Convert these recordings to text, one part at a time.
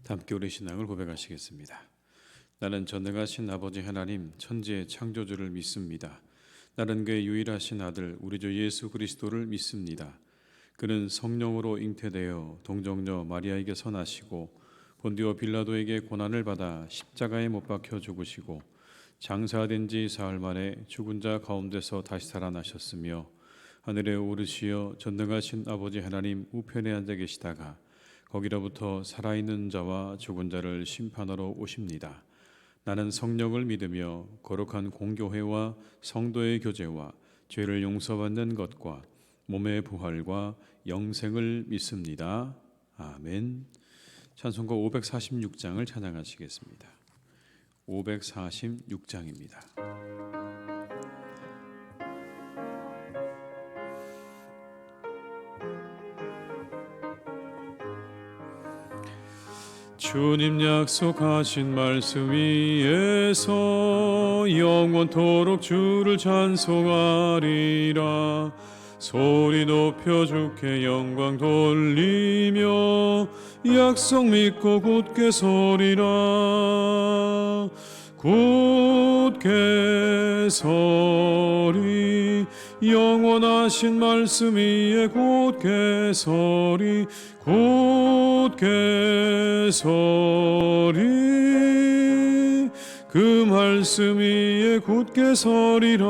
함께 우리 신앙을 고백하시겠습니다. 나는 전능하신 아버지 하나님 천지의 창조주를 믿습니다. 나는 그의 유일하신 아들 우리 주 예수 그리스도를 믿습니다. 그는 성령으로 잉태되어 동정녀 마리아에게서 나시고 본디오 빌라도에게 고난을 받아 십자가에 못 박혀 죽으시고 장사된 지 사흘 만에 죽은 자 가운데서 다시 살아나셨으며 하늘에 오르시어 전능하신 아버지 하나님 우편에 앉아 계시다가 거기로부터 살아있는 자와 죽은 자를 심판하러 오십니다. 나는 성령을 믿으며 거룩한 공교회와 성도의 교제와 죄를 용서받는 것과 몸의 부활과 영생을 믿습니다. 아멘. 찬송가 546장을 찬양하시겠습니다. 546장입니다. 주님 약속하신 말씀 위에서 영원토록 주를 찬송하리라. 소리 높여 주께 영광 돌리며 약속 믿고 굳게 서리라. 굳게 서리 영원하신 말씀 위에 굳게 서리 굳게 서리 그 말씀 위에 굳게 서리라.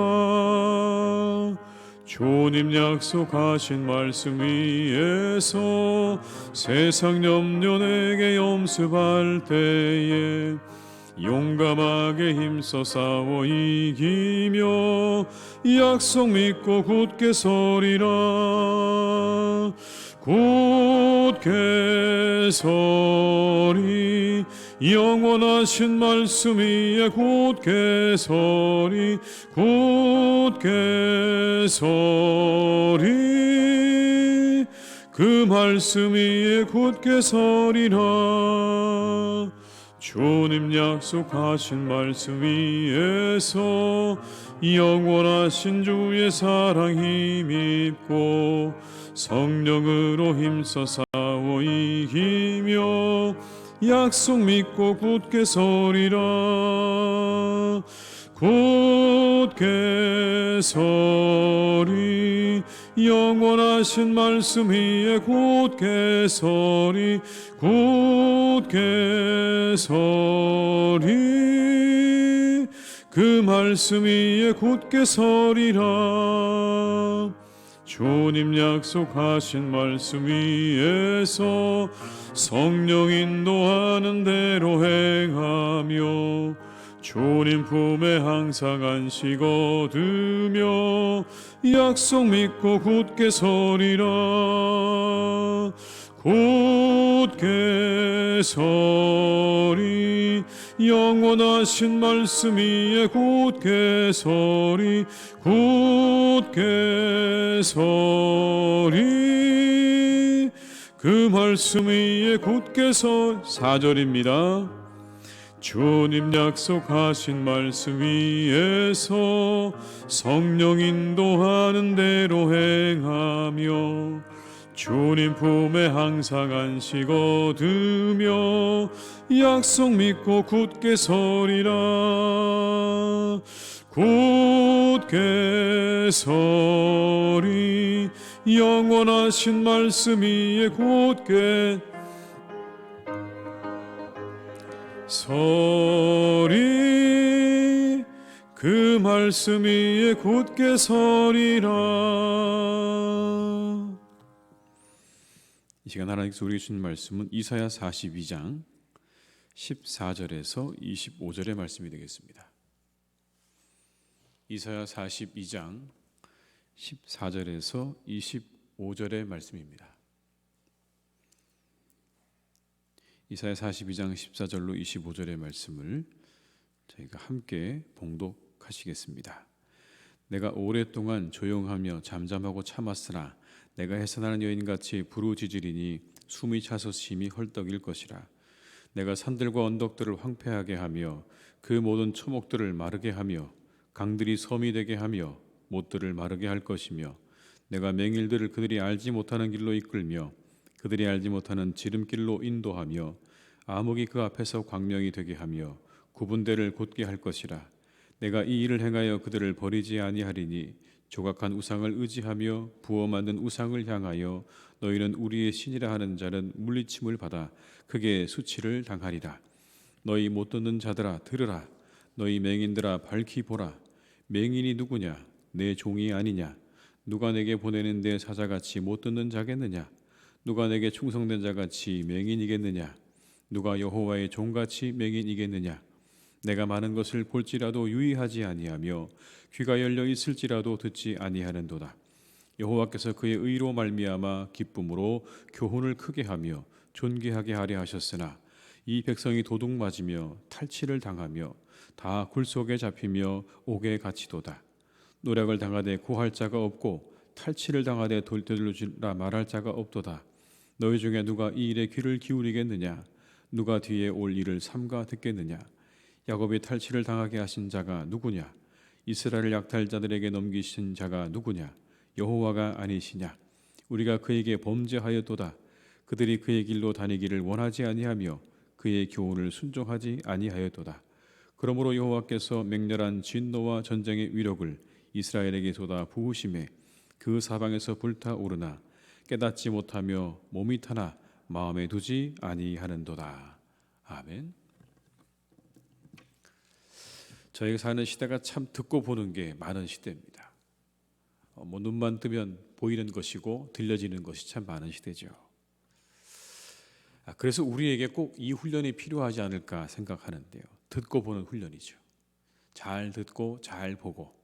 주님 약속하신 말씀 위에서 세상 염려 내게 염습할 때에 용감하게 힘써 싸워 이기며 약속 믿고 굳게 서리라. 굳게 서리 영원하신 말씀 위에 굳게 서리 굳게 서리 그 말씀 위에 굳게 서리라. 주님 약속하신 말씀 위에서 영원하신 주의 사랑 힘입고 성령으로 힘써 싸워 이기며 약속 믿고 굳게 서리라. 굳게 서리 영원하신 말씀 위에 굳게 서리 굳게 서리 그 말씀 위에 굳게 서리라. 주님 약속하신 말씀 위에서 성령 인도하는 대로 행하며 주님 품에 항상 안식 얻으며 약속 믿고 굳게 서리라. 굳게 서리 영원하신 말씀 위에 굳게 서리 굳게 서리 그 말씀 위에 굳게 서 4절입니다. 주님 약속하신 말씀 위에서 성령 인도하는 대로 행하며 주님 품에 항상 안식 얻으며 약속 믿고 굳게 서리라. 굳게 서리 영원하신 말씀 위에 굳게 서리 그 말씀 위에 굳게 서리라. 이 시간 하나님께서 우리에게 주신 말씀은 이사야 42장 14절에서 25절의 말씀이 되겠습니다. 이사야 42장 14절에서 25절의 말씀입니다. 이사야 42장 14절로 25절의 말씀을 저희가 함께 봉독하시겠습니다. 내가 오랫동안 조용하며 잠잠하고 참았으나 내가 해산하는 여인같이 부르짖으리니 숨이 차서 심히 헐떡일 것이라. 내가 산들과 언덕들을 황폐하게 하며 그 모든 초목들을 마르게 하며 강들이 섬이 되게 하며 못들을 마르게 할 것이며 내가 맹일들을 그들이 알지 못하는 길로 이끌며 그들이 알지 못하는 지름길로 인도하며 암흑이 그 앞에서 광명이 되게 하며 구분대를 곧게 할 것이라. 내가 이 일을 행하여 그들을 버리지 아니하리니 조각한 우상을 의지하며 부어 만든 우상을 향하여 너희는 우리의 신이라 하는 자는 물리침을 받아 크게 수치를 당하리라. 너희 못 듣는 자들아 들으라. 너희 맹인들아 밝히 보라. 맹인이 누구냐? 내 종이 아니냐? 누가 내게 보내는 내 사자같이 못 듣는 자겠느냐? 누가 내게 충성된 자같이 맹인이겠느냐? 누가 여호와의 종같이 맹인이겠느냐? 내가 많은 것을 볼지라도 유의하지 아니하며 귀가 열려 있을지라도 듣지 아니하는도다. 여호와께서 그의 의로 말미암아 기쁨으로 교훈을 크게 하며 존귀하게 하려 하셨으나 이 백성이 도둑 맞으며 탈취를 당하며 다 굴 속에 잡히며 옥에 갇히도다. 노략을 당하되 고할 자가 없고 탈취를 당하되 되돌려주라 말할 자가 없도다. 너희 중에 누가 이 일에 귀를 기울이겠느냐? 누가 뒤에 올 일을 삼가 듣겠느냐? 야곱이 탈취를 당하게 하신 자가 누구냐? 이스라엘 약탈자들에게 넘기신 자가 누구냐? 여호와가 아니시냐? 우리가 그에게 범죄하였도다. 그들이 그의 길로 다니기를 원하지 아니하며 그의 교훈을 순종하지 아니하였도다. 그러므로 여호와께서 맹렬한 진노와 전쟁의 위력을 이스라엘에게 쏟아 부으심에 그 사방에서 불타오르나 깨닫지 못하며 몸이 타나 마음에 두지 아니하는도다. 아멘. 저희가 사는 시대가 참 듣고 보는 게 많은 시대입니다. 눈만 뜨면 보이는 것이고 들려지는 것이 참 많은 시대죠. 그래서 우리에게 꼭 이 훈련이 필요하지 않을까 생각하는데요. 듣고 보는 훈련이죠. 잘 듣고 잘 보고.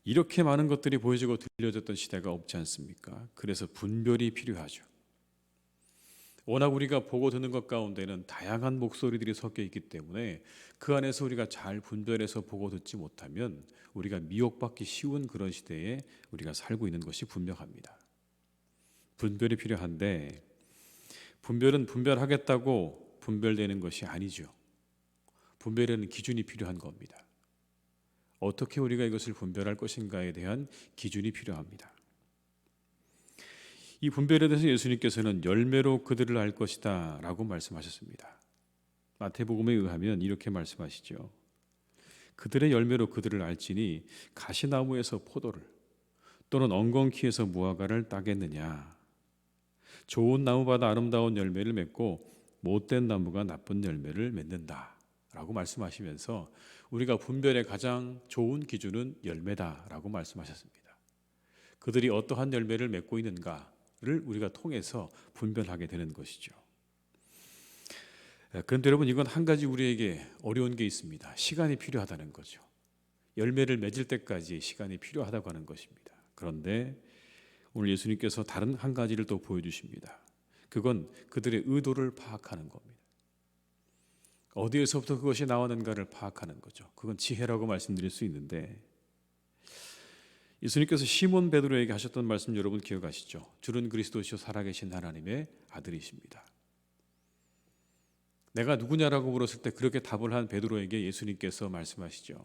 이렇게 많은 것들이 보여지고 들려졌던 시대가 없지 않습니까? 그래서 분별이 필요하죠. 워낙 우리가 보고 듣는 것 가운데는 다양한 목소리들이 섞여 있기 때문에 그 안에서 우리가 잘 분별해서 보고 듣지 못하면 우리가 미혹받기 쉬운 그런 시대에 우리가 살고 있는 것이 분명합니다. 분별이 필요한데 분별은 분별하겠다고 분별되는 것이 아니죠. 분별에는 기준이 필요한 겁니다. 어떻게 우리가 이것을 분별할 것인가에 대한 기준이 필요합니다. 이 분별에 대해서 예수님께서는 열매로 그들을 알 것이다 라고 말씀하셨습니다. 마태복음에 의하면 이렇게 말씀하시죠. 그들의 열매로 그들을 알지니 가시나무에서 포도를 또는 엉겅퀴에서 무화과를 따겠느냐. 좋은 나무마다 아름다운 열매를 맺고 못된 나무가 나쁜 열매를 맺는다 라고 말씀하시면서 우리가 분별의 가장 좋은 기준은 열매다라고 말씀하셨습니다. 그들이 어떠한 열매를 맺고 있는가를 우리가 통해서 분별하게 되는 것이죠. 그런데 여러분 이건 한 가지 우리에게 어려운 게 있습니다. 시간이 필요하다는 거죠. 열매를 맺을 때까지 시간이 필요하다고 하는 것입니다. 그런데 오늘 예수님께서 다른 한 가지를 또 보여주십니다. 그건 그들의 의도를 파악하는 겁니다. 어디에서부터 그것이 나왔는가를 파악하는 거죠. 그건 지혜라고 말씀드릴 수 있는데 예수님께서 시몬 베드로에게 하셨던 말씀 여러분 기억하시죠? 주는 그리스도시요 살아계신 하나님의 아들이십니다. 내가 누구냐라고 물었을 때 그렇게 답을 한 베드로에게 예수님께서 말씀하시죠.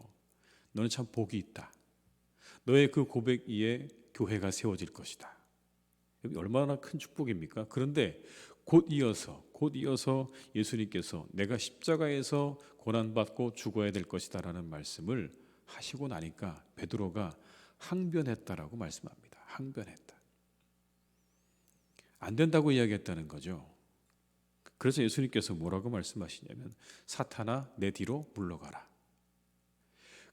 너는 참 복이 있다. 너의 그 고백 위에 교회가 세워질 것이다. 얼마나 큰 축복입니까? 그런데 곧 이어서 예수님께서 내가 십자가에서 고난받고 죽어야 될 것이다라는 말씀을 하시고 나니까 베드로가 항변했다라고 말씀합니다. 항변했다. 안 된다고 이야기했다는 거죠. 그래서 예수님께서 뭐라고 말씀하시냐면 사탄아 내 뒤로 물러가라.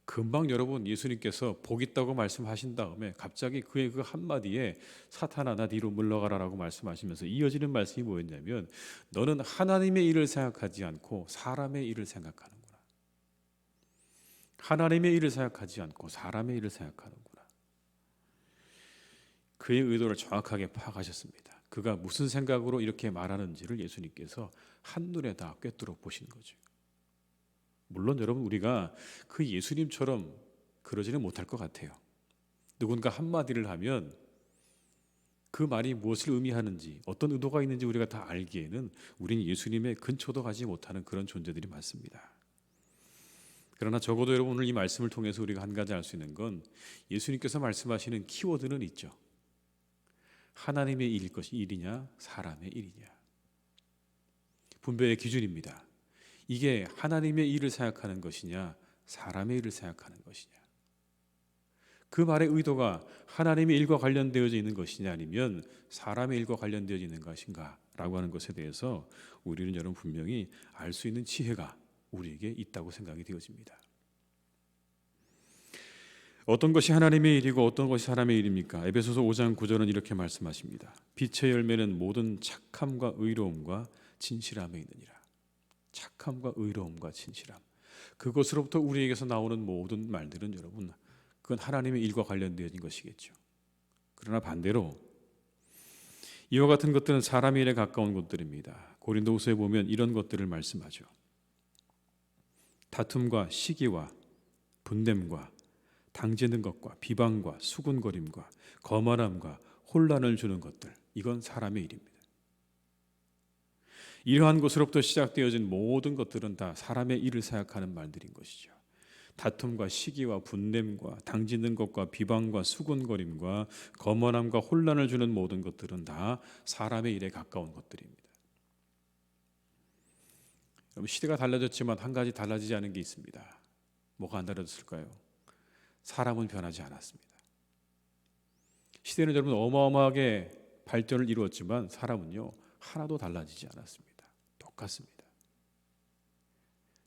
금방 여러분 예수님께서 복 있다고 말씀하신 다음에 갑자기 그의 그 한마디에 사탄아 나 뒤로 물러가라라고 말씀하시면서 이어지는 말씀이 뭐였냐면 너는 하나님의 일을 생각하지 않고 사람의 일을 생각하는구나. 하나님의 일을 생각하지 않고 사람의 일을 생각하는구나. 그의 의도를 정확하게 파악하셨습니다. 그가 무슨 생각으로 이렇게 말하는지를 예수님께서 한눈에 다 꿰뚫어 보신 거죠. 물론 여러분 우리가 그 예수님처럼 그러지는 못할 것 같아요. 누군가 한마디를 하면 그 말이 무엇을 의미하는지 어떤 의도가 있는지 우리가 다 알기에는 우리는 예수님의 근처도 가지 못하는 그런 존재들이 많습니다. 그러나 적어도 여러분 오늘 이 말씀을 통해서 우리가 한 가지 알 수 있는 건 예수님께서 말씀하시는 키워드는 있죠. 하나님의 일일 것이 일이냐 사람의 일이냐. 분별의 기준입니다. 이게 하나님의 일을 생각하는 것이냐, 사람의 일을 생각하는 것이냐. 그 말의 의도가 하나님의 일과 관련되어져 있는 것이냐, 아니면 사람의 일과 관련되어져 있는 것인가 라고 하는 것에 대해서 우리는 여러분 분명히 알 수 있는 지혜가 우리에게 있다고 생각이 되어집니다. 어떤 것이 하나님의 일이고 어떤 것이 사람의 일입니까? 에베소서 5장 9절은 이렇게 말씀하십니다. 빛의 열매는 모든 착함과 의로움과 진실함에 있느니라. 착함과 의로움과 진실함. 그것으로부터 우리에게서 나오는 모든 말들은 여러분, 그건 하나님의 일과 관련되어진 것이겠죠. 그러나 반대로 이와 같은 것들은 사람의 일에 가까운 것들입니다. 고린도후서에 보면 이런 것들을 말씀하죠. 다툼과 시기와 분냄과 당지는 것과 비방과 수군거림과 거만함과 혼란을 주는 것들, 이건 사람의 일입니다. 이러한 것으로부터 시작되어진 모든 것들은 다 사람의 일을 생각하는 말들인 것이죠. 다툼과 시기와 분냄과 당지는 것과 비방과 수군거림과 거만함과 혼란을 주는 모든 것들은 다 사람의 일에 가까운 것들입니다. 시대가 달라졌지만 한 가지 달라지지 않은 게 있습니다. 뭐가 안 달라졌을까요? 사람은 변하지 않았습니다. 시대는 여러분 어마어마하게 발전을 이루었지만 사람은요 하나도 달라지지 않았습니다. 똑같습니다.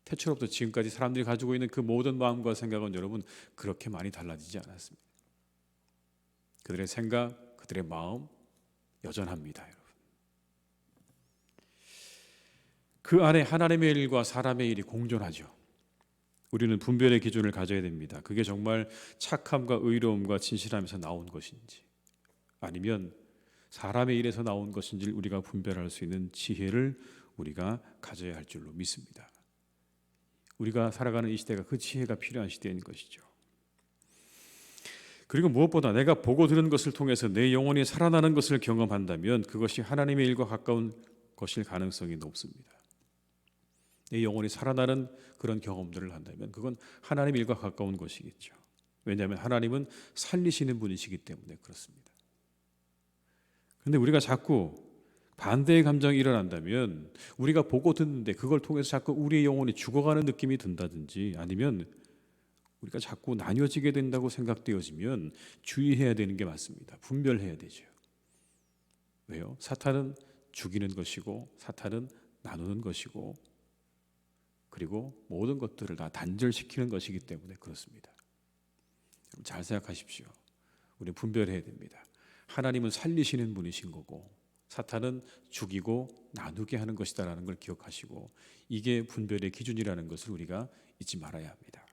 태초로부터 지금까지 사람들이 가지고 있는 그 모든 마음과 생각은 여러분 그렇게 많이 달라지지 않았습니다. 그들의 생각, 그들의 마음 여전합니다, 여러분. 그 안에 하나님의 일과 사람의 일이 공존하죠. 우리는 분별의 기준을 가져야 됩니다. 그게 정말 착함과 의로움과 진실함에서 나온 것인지, 아니면 사람의 일에서 나온 것인지를 우리가 분별할 수 있는 지혜를 우리가 가져야 할 줄로 믿습니다. 우리가 살아가는 이 시대가 그 지혜가 필요한 시대인 것이죠. 그리고 무엇보다 내가 보고 들은 것을 통해서 내 영혼이 살아나는 것을 경험한다면 그것이 하나님의 일과 가까운 것일 가능성이 높습니다. 내 영혼이 살아나는 그런 경험들을 한다면 그건 하나님의 일과 가까운 것이겠죠. 왜냐하면 하나님은 살리시는 분이시기 때문에 그렇습니다. 그런데 우리가 자꾸 반대의 감정이 일어난다면, 우리가 보고 듣는데 그걸 통해서 자꾸 우리의 영혼이 죽어가는 느낌이 든다든지, 아니면 우리가 자꾸 나뉘어지게 된다고 생각되어지면 주의해야 되는 게 맞습니다. 분별해야 되죠. 왜요? 사탄은 죽이는 것이고, 사탄은 나누는 것이고, 그리고 모든 것들을 다 단절시키는 것이기 때문에 그렇습니다. 잘 생각하십시오. 우리는 분별해야 됩니다. 하나님은 살리시는 분이신 거고, 사탄은 죽이고 나누게 하는 것이다라는 걸 기억하시고, 이게 분별의 기준이라는 것을 우리가 잊지 말아야 합니다.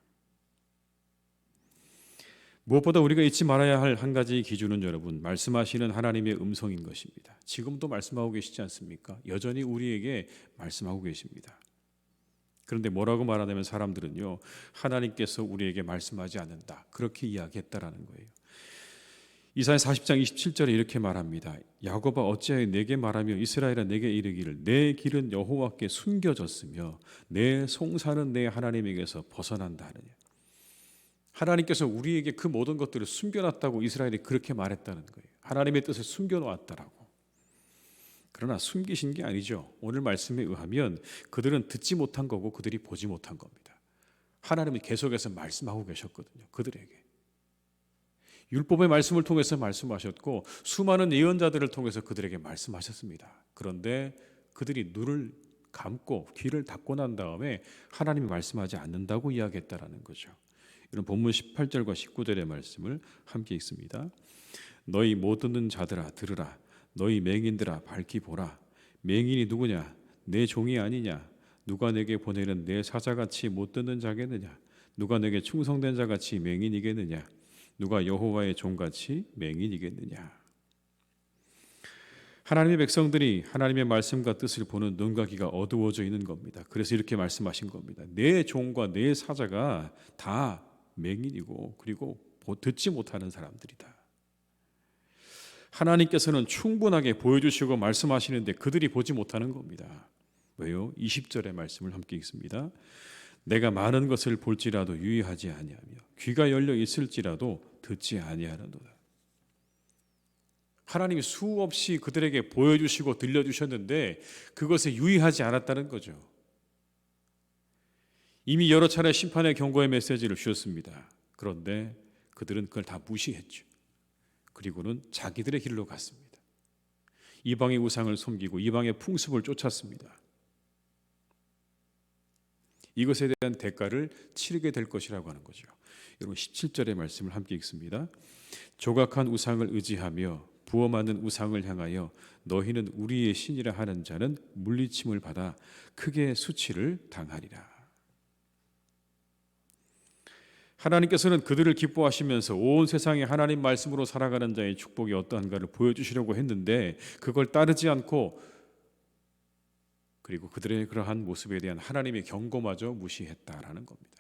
무엇보다 우리가 잊지 말아야 할 한 가지 기준은 여러분, 말씀하시는 하나님의 음성인 것입니다. 지금도 말씀하고 계시지 않습니까? 여전히 우리에게 말씀하고 계십니다. 그런데 뭐라고 말하냐면 사람들은요, 하나님께서 우리에게 말씀하지 않는다, 그렇게 이야기했다라는 거예요. 이사야 40장 27절에 이렇게 말합니다. 야곱아 어찌하여 내게 말하며 이스라엘아 내게 이르기를 내 길은 여호와께 숨겨졌으며 내 송사는 내 하나님에게서 벗어난다 하느냐. 하나님께서 우리에게 그 모든 것들을 숨겨놨다고 이스라엘이 그렇게 말했다는 거예요. 하나님의 뜻을 숨겨놓았다라고. 그러나 숨기신 게 아니죠. 오늘 말씀에 의하면 그들은 듣지 못한 거고 그들이 보지 못한 겁니다. 하나님은 계속해서 말씀하고 계셨거든요, 그들에게. 율법의 말씀을 통해서 말씀하셨고 수많은 예언자들을 통해서 그들에게 말씀하셨습니다. 그런데 그들이 눈을 감고 귀를 닫고 난 다음에 하나님이 말씀하지 않는다고 이야기했다라는 거죠. 이런 본문 18절과 19절의 말씀을 함께 읽습니다. 너희 못 듣는 자들아 들으라. 너희 맹인들아 밝히 보라. 맹인이 누구냐? 내 종이 아니냐? 누가 내게 보내는 내 사자같이 못 듣는 자겠느냐? 누가 내게 충성된 자같이 맹인이겠느냐? 누가 여호와의 종같이 맹인이겠느냐? 하나님의 백성들이 하나님의 말씀과 뜻을 보는 눈과 귀가 어두워져 있는 겁니다. 그래서 이렇게 말씀하신 겁니다. 내 종과 내 사자가 다 맹인이고 그리고 듣지 못하는 사람들이다. 하나님께서는 충분하게 보여주시고 말씀하시는데 그들이 보지 못하는 겁니다. 왜요? 20절의 말씀을 함께 읽습니다. 내가 많은 것을 볼지라도 유의하지 아니하며 귀가 열려 있을지라도 듣지 아니하는도다. 하나님이 수없이 그들에게 보여주시고 들려주셨는데 그것에 유의하지 않았다는 거죠. 이미 여러 차례 심판의 경고의 메시지를 주셨습니다. 그런데 그들은 그걸 다 무시했죠. 그리고는 자기들의 길로 갔습니다. 이방의 우상을 섬기고 이방의 풍습을 쫓았습니다. 이것에 대한 대가를 치르게 될 것이라고 하는 거죠. 여러분 17절의 말씀을 함께 읽습니다. 조각한 우상을 의지하며 부어 만든 우상을 향하여 너희는 우리의 신이라 하는 자는 물리침을 받아 크게 수치를 당하리라. 하나님께서는 그들을 기뻐하시면서 온 세상에 하나님 말씀으로 살아가는 자의 축복이 어떠한가를 보여주시려고 했는데 그걸 따르지 않고 그리고 그들의 그러한 모습에 대한 하나님의 경고마저 무시했다라는 겁니다.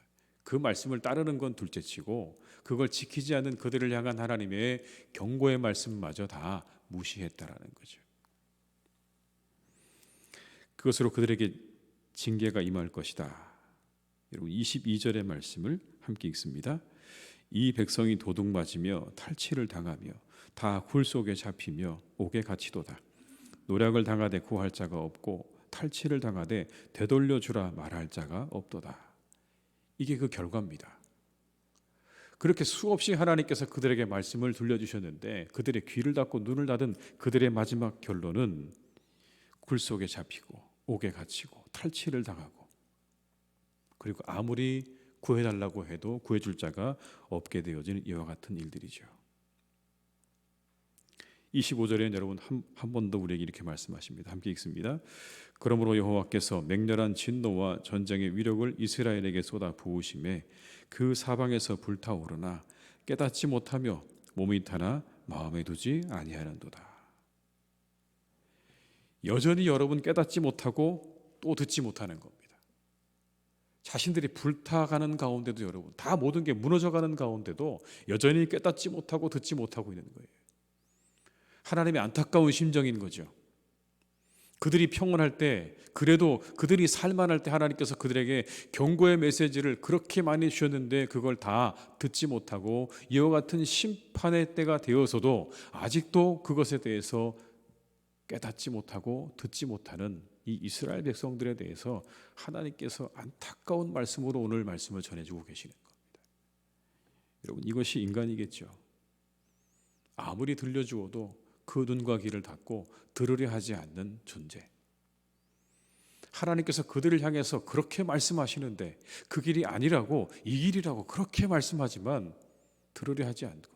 그 말씀을 따르는 건 둘째치고 그걸 지키지 않는 그들을 향한 하나님의 경고의 말씀마저 다 무시했다라는 거죠. 그것으로 그들에게 징계가 임할 것이다. 여러분 22절의 말씀을 함께 읽습니다. 이 백성이 도둑맞으며 탈취를 당하며 다 굴 속에 잡히며 옥에 갇히도다. 노략을 당하되 구할 자가 없고 탈취를 당하되 되돌려 주라 말할 자가 없도다. 이게 그 결과입니다. 그렇게 수없이 하나님께서 그들에게 말씀을 들려주셨는데 그들의 귀를 닫고 눈을 닫은 그들의 마지막 결론은 굴 속에 잡히고 옥에 갇히고 탈취를 당하고 그리고 아무리 구해달라고 해도 구해줄 자가 없게 되어지는 이와 같은 일들이죠. 25절에는 여러분 한 번 더 우리에게 이렇게 말씀하십니다. 함께 읽습니다. 그러므로 여호와께서 맹렬한 진노와 전쟁의 위력을 이스라엘에게 쏟아 부으심에 그 사방에서 불타오르나 깨닫지 못하며 몸이 타나 마음에 두지 아니하는도다. 여전히 여러분 깨닫지 못하고 또 듣지 못하는 겁니다. 자신들이 불타가는 가운데도 여러분 다 모든 게 무너져가는 가운데도 여전히 깨닫지 못하고 듣지 못하고 있는 거예요. 하나님의 안타까운 심정인 거죠. 그들이 평온할 때 그래도 그들이 살만할 때 하나님께서 그들에게 경고의 메시지를 그렇게 많이 주셨는데 그걸 다 듣지 못하고 이와 같은 심판의 때가 되어서도 아직도 그것에 대해서 깨닫지 못하고 듣지 못하는 이 이스라엘 백성들에 대해서 하나님께서 안타까운 말씀으로 오늘 말씀을 전해주고 계시는 겁니다. 여러분 이것이 인간이겠죠. 아무리 들려주어도 그 눈과 귀를 닫고 들으려 하지 않는 존재. 하나님께서 그들을 향해서 그렇게 말씀하시는데 그 길이 아니라고 이 길이라고 그렇게 말씀하지만 들으려 하지 않고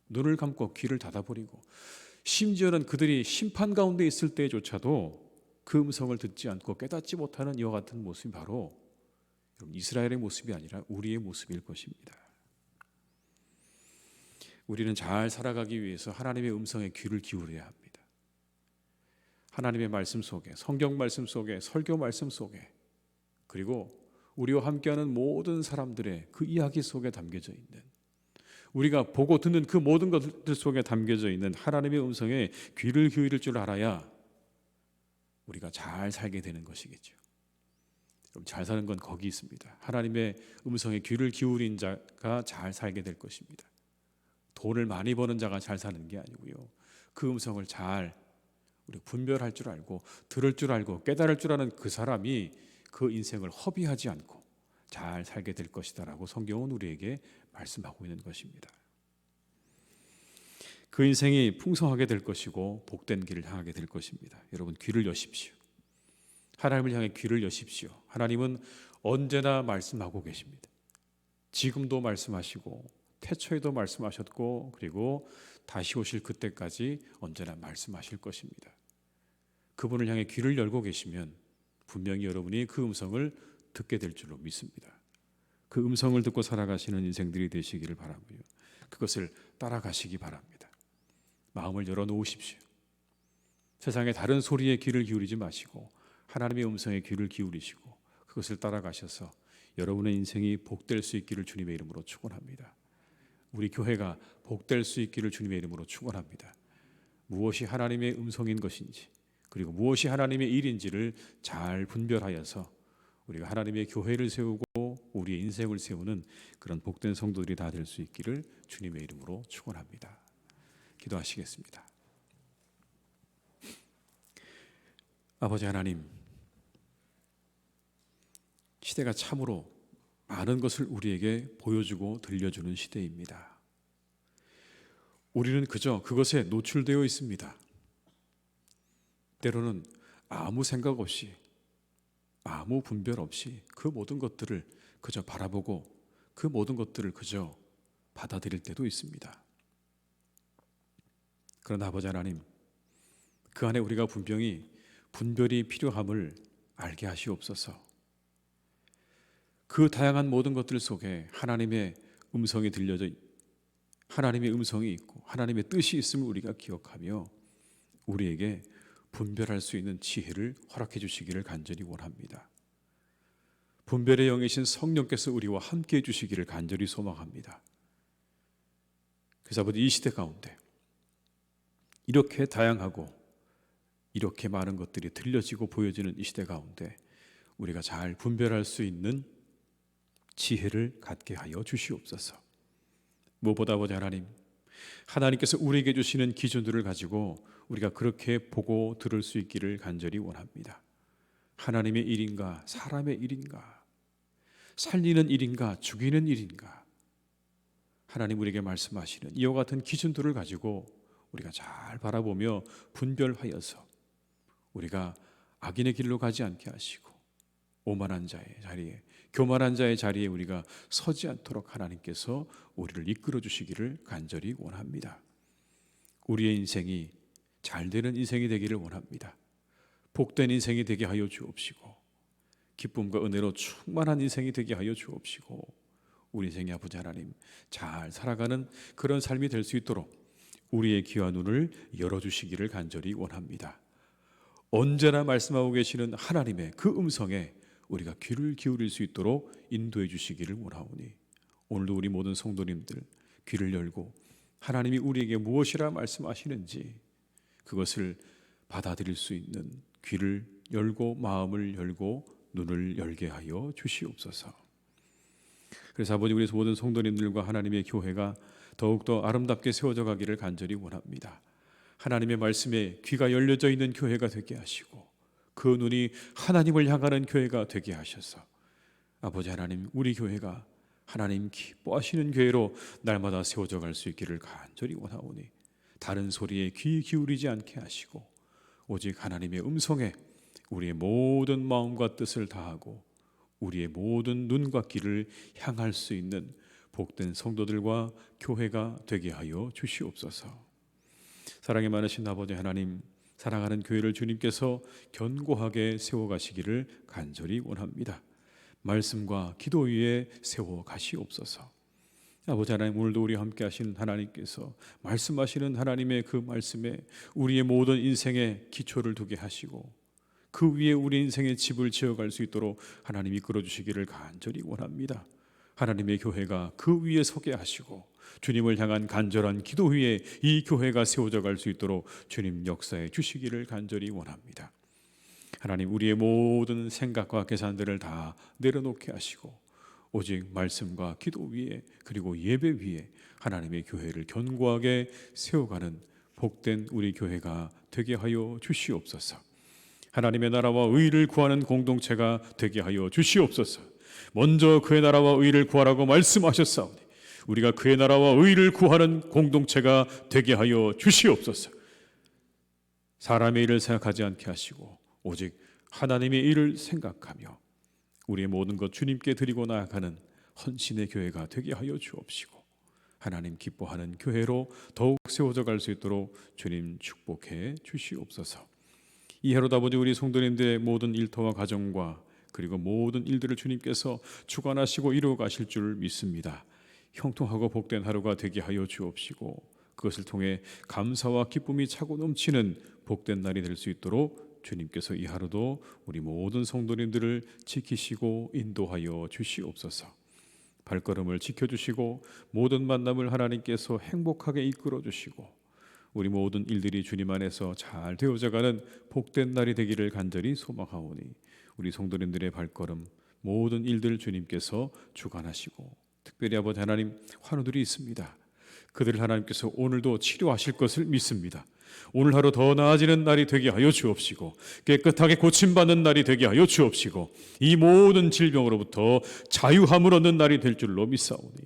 눈을 감고 귀를 닫아버리고 심지어는 그들이 심판 가운데 있을 때조차도 그 음성을 듣지 않고 깨닫지 못하는 이와 같은 모습이 바로 이스라엘의 모습이 아니라 우리의 모습일 것입니다. 우리는 잘 살아가기 위해서 하나님의 음성에 귀를 기울여야 합니다. 하나님의 말씀 속에, 성경 말씀 속에, 설교 말씀 속에, 그리고 우리와 함께하는 모든 사람들의 그 이야기 속에 담겨져 있는, 우리가 보고 듣는 그 모든 것들 속에 담겨져 있는 하나님의 음성에 귀를 기울일 줄 알아야 우리가 잘 살게 되는 것이겠죠. 잘 사는 건 거기 있습니다. 하나님의 음성에 귀를 기울인 자가 잘 살게 될 것입니다. 돈을 많이 버는 자가 잘 사는 게 아니고요. 그 음성을 잘 우리 분별할 줄 알고 들을 줄 알고 깨달을 줄 아는 그 사람이 그 인생을 허비하지 않고 잘 살게 될 것이다라고 성경은 우리에게 말씀하고 있는 것입니다. 그 인생이 풍성하게 될 것이고 복된 길을 향하게 될 것입니다. 여러분 귀를 여십시오. 하나님을 향해 귀를 여십시오. 하나님은 언제나 말씀하고 계십니다. 지금도 말씀하시고 태초에도 말씀하셨고 그리고 다시 오실 그때까지 언제나 말씀하실 것입니다. 그분을 향해 귀를 열고 계시면 분명히 여러분이 그 음성을 듣게 될 줄로 믿습니다. 그 음성을 듣고 살아가시는 인생들이 되시기를 바라고요. 그것을 따라가시기 바랍니다. 마음을 열어놓으십시오. 세상의 다른 소리에 귀를 기울이지 마시고 하나님의 음성에 귀를 기울이시고 그것을 따라가셔서 여러분의 인생이 복될 수 있기를 주님의 이름으로 축원합니다. 우리 교회가 복될 수 있기를 주님의 이름으로 축원합니다. 무엇이 하나님의 음성인 것인지 그리고 무엇이 하나님의 일인지를 잘 분별하여서 우리가 하나님의 교회를 세우고 우리의 인생을 세우는 그런 복된 성도들이 다 될 수 있기를 주님의 이름으로 축원합니다. 기도하시겠습니다. 아버지 하나님, 시대가 참으로 많은 것을 우리에게 보여주고 들려주는 시대입니다. 우리는 그저 그것에 노출되어 있습니다. 때로는 아무 생각 없이, 아무 분별 없이 그 모든 것들을 그저 바라보고 그 모든 것들을 그저 받아들일 때도 있습니다. 그러나 아버지 하나님, 그 안에 우리가 분별이 필요함을 알게 하시옵소서. 그 다양한 모든 것들 속에 하나님의 음성이 하나님의 음성이 있고 하나님의 뜻이 있음을 우리가 기억하며 우리에게 분별할 수 있는 지혜를 허락해 주시기를 간절히 원합니다. 분별의 영이신 성령께서 우리와 함께 해 주시기를 간절히 소망합니다. 그래서 아버지, 이 시대 가운데 이렇게 다양하고 이렇게 많은 것들이 들려지고 보여지는 이 시대 가운데 우리가 잘 분별할 수 있는 지혜를 갖게 하여 주시옵소서. 무엇보다 아버지 하나님, 하나님께서 우리에게 주시는 기준들을 가지고 우리가 그렇게 보고 들을 수 있기를 간절히 원합니다. 하나님의 일인가 사람의 일인가, 살리는 일인가 죽이는 일인가, 하나님 우리에게 말씀하시는 이와 같은 기준들을 가지고 우리가 잘 바라보며 분별하여서 우리가 악인의 길로 가지 않게 하시고 오만한 자의 자리에, 교만한 자의 자리에 우리가 서지 않도록 하나님께서 우리를 이끌어 주시기를 간절히 원합니다. 우리의 인생이 잘 되는 인생이 되기를 원합니다. 복된 인생이 되게 하여 주옵시고 기쁨과 은혜로 충만한 인생이 되게 하여 주옵시고 우리 인생의 아버지 하나님, 잘 살아가는 그런 삶이 될 수 있도록 우리의 귀와 눈을 열어주시기를 간절히 원합니다. 언제나 말씀하고 계시는 하나님의 그 음성에 우리가 귀를 기울일 수 있도록 인도해 주시기를 원하오니 오늘도 우리 모든 성도님들 귀를 열고 하나님이 우리에게 무엇이라 말씀하시는지 그것을 받아들일 수 있는 귀를 열고 마음을 열고 눈을 열게 하여 주시옵소서. 그래서 아버지, 우리 모든 성도님들과 하나님의 교회가 더욱더 아름답게 세워져 가기를 간절히 원합니다. 하나님의 말씀에 귀가 열려져 있는 교회가 되게 하시고 그 눈이 하나님을 향하는 교회가 되게 하셔서 아버지 하나님, 우리 교회가 하나님 기뻐하시는 교회로 날마다 세워져 갈 수 있기를 간절히 원하오니 다른 소리에 귀 기울이지 않게 하시고 오직 하나님의 음성에 우리의 모든 마음과 뜻을 다하고 우리의 모든 눈과 귀를 향할 수 있는 복된 성도들과 교회가 되게 하여 주시옵소서. 사랑이 많으신 아버지 하나님, 사랑하는 교회를 주님께서 견고하게 세워가시기를 간절히 원합니다. 말씀과 기도 위에 세워가시옵소서. 아버지 하나님, 오늘도 우리와 함께 하시는 하나님께서 말씀하시는 하나님의 그 말씀에 우리의 모든 인생의 기초를 두게 하시고 그 위에 우리 인생의 집을 지어갈 수 있도록 하나님 이끌어 주시기를 간절히 원합니다. 하나님의 교회가 그 위에 서게 하시고 주님을 향한 간절한 기도 위에 이 교회가 세워져 갈 수 있도록 주님 역사해 주시기를 간절히 원합니다. 하나님, 우리의 모든 생각과 계산들을 다 내려놓게 하시고 오직 말씀과 기도 위에 그리고 예배 위에 하나님의 교회를 견고하게 세워가는 복된 우리 교회가 되게 하여 주시옵소서. 하나님의 나라와 의를 구하는 공동체가 되게 하여 주시옵소서. 먼저 그의 나라와 의를 구하라고 말씀하셨사오니 우리가 그의 나라와 의를 구하는 공동체가 되게 하여 주시옵소서. 사람의 일을 생각하지 않게 하시고 오직 하나님의 일을 생각하며 우리의 모든 것 주님께 드리고 나아가는 헌신의 교회가 되게 하여 주옵시고 하나님 기뻐하는 교회로 더욱 세워져 갈 수 있도록 주님 축복해 주시옵소서. 이 하루도 아버지, 우리 성도님들의 모든 일터와 가정과 그리고 모든 일들을 주님께서 주관하시고 이루어 가실 줄 믿습니다. 형통하고 복된 하루가 되게 하여 주옵시고 그것을 통해 감사와 기쁨이 차고 넘치는 복된 날이 될 수 있도록 주님께서 이 하루도 우리 모든 성도님들을 지키시고 인도하여 주시옵소서. 발걸음을 지켜주시고 모든 만남을 하나님께서 행복하게 이끌어 주시고 우리 모든 일들이 주님 안에서 잘 되어져가는 복된 날이 되기를 간절히 소망하오니 우리 성도님들의 발걸음 모든 일들 주님께서 주관하시고 특별히 아버지 하나님, 환우들이 있습니다. 그들을 하나님께서 오늘도 치료하실 것을 믿습니다. 오늘 하루 더 나아지는 날이 되게 하여 주옵시고 깨끗하게 고침받는 날이 되게 하여 주옵시고 이 모든 질병으로부터 자유함을 얻는 날이 될 줄로 믿사오니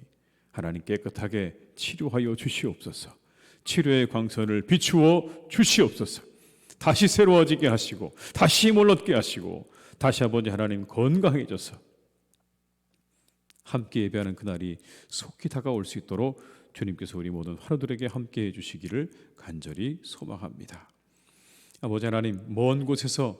하나님 깨끗하게 치료하여 주시옵소서. 치료의 광선을 비추어 주시옵소서. 다시 새로워지게 하시고 다시 힘을 얻게 하시고 다시 아버지 하나님 건강해져서 함께 예배하는 그날이 속히 다가올 수 있도록 주님께서 우리 모든 환우들에게 함께해 주시기를 간절히 소망합니다. 아버지 하나님, 먼 곳에서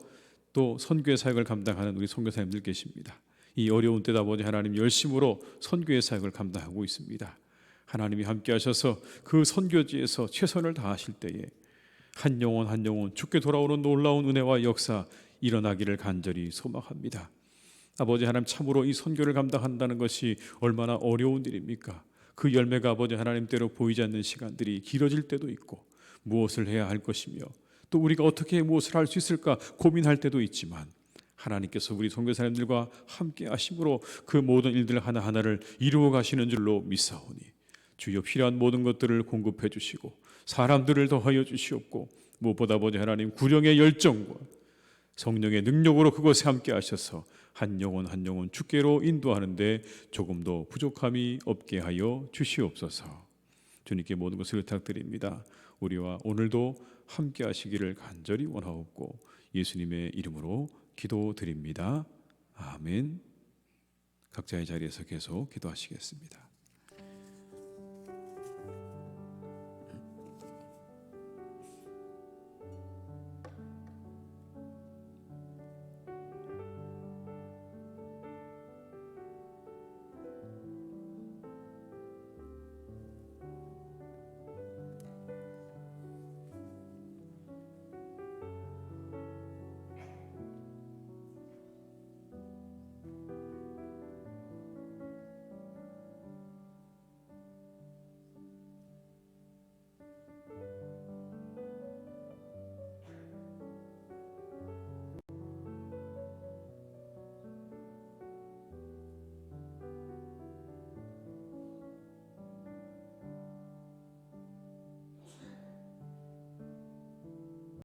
또 선교의 사역을 감당하는 우리 선교사님들 계십니다. 이 어려운 때도 아버지 하나님 열심으로 선교의 사역을 감당하고 있습니다. 하나님이 함께 하셔서 그 선교지에서 최선을 다하실 때에 한 영혼 한 영혼 죽게 돌아오는 놀라운 은혜와 역사 일어나기를 간절히 소망합니다. 아버지 하나님, 참으로 이 선교를 감당한다는 것이 얼마나 어려운 일입니까? 그 열매가 아버지 하나님대로 보이지 않는 시간들이 길어질 때도 있고 무엇을 해야 할 것이며 또 우리가 어떻게 무엇을 할 수 있을까 고민할 때도 있지만 하나님께서 우리 선교사님들과 함께 하심으로 그 모든 일들 하나하나를 이루어 가시는 줄로 믿사오니 주여 필요한 모든 것들을 공급해 주시고 사람들을 더하여 주시옵고 무엇보다 아버지 하나님 구령의 열정과 성령의 능력으로 그곳에 함께 하셔서 한 영혼 한 영혼 주께로 인도하는데 조금도 부족함이 없게 하여 주시옵소서. 주님께 모든 것을 부탁드립니다. 우리와 오늘도 함께 하시기를 간절히 원하옵고 예수님의 이름으로 기도드립니다. 아멘. 각자의 자리에서 계속 기도하시겠습니다.